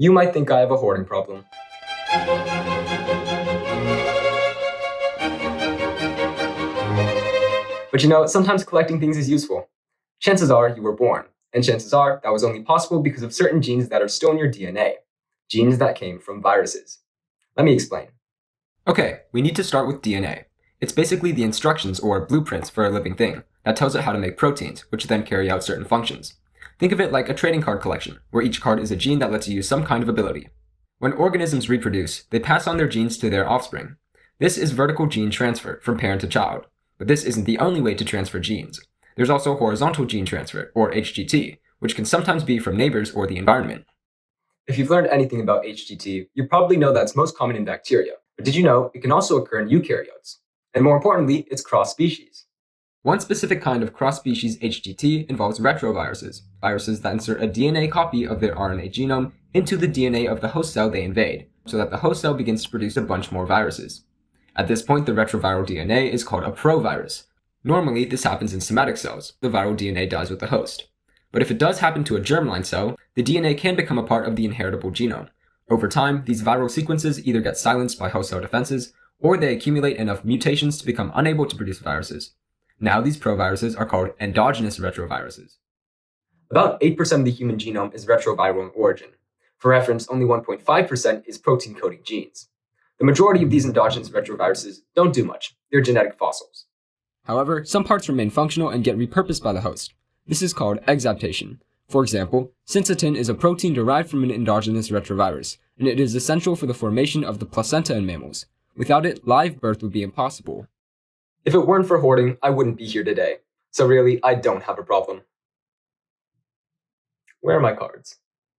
You might think I have a hoarding problem. But sometimes collecting things is useful. Chances are you were born, and chances are that was only possible because of certain genes that are still in your DNA, genes that came from viruses. Let me explain. Okay, we need to start with DNA. It's basically the instructions or blueprints for a living thing that tells it how to make proteins, which then carry out certain functions. Think of it like a trading card collection, where each card is a gene that lets you use some kind of ability. When organisms reproduce, they pass on their genes to their offspring. This is vertical gene transfer from parent to child, but this isn't the only way to transfer genes. There's also horizontal gene transfer, or HGT, which can sometimes be from neighbors or the environment. If you've learned anything about HGT, you probably know that it's most common in bacteria, but did you know it can also occur in eukaryotes? And more importantly, it's cross-species. One specific kind of cross-species HGT involves retroviruses, viruses that insert a DNA copy of their RNA genome into the DNA of the host cell they invade, so that the host cell begins to produce a bunch more viruses. At this point, the retroviral DNA is called a provirus. Normally, this happens in somatic cells. The viral DNA dies with the host. But if it does happen to a germline cell, the DNA can become a part of the inheritable genome. Over time, these viral sequences either get silenced by host cell defenses, or they accumulate enough mutations to become unable to produce viruses. Now these proviruses are called endogenous retroviruses. About 8% of the human genome is retroviral in origin. For reference, only 1.5% is protein-coding genes. The majority of these endogenous retroviruses don't do much. They're genetic fossils. However, some parts remain functional and get repurposed by the host. This is called exaptation. For example, syncytin is a protein derived from an endogenous retrovirus, and it is essential for the formation of the placenta in mammals. Without it, live birth would be impossible. If it weren't for hoarding, I wouldn't be here today. So really, I don't have a problem. Where are my cards?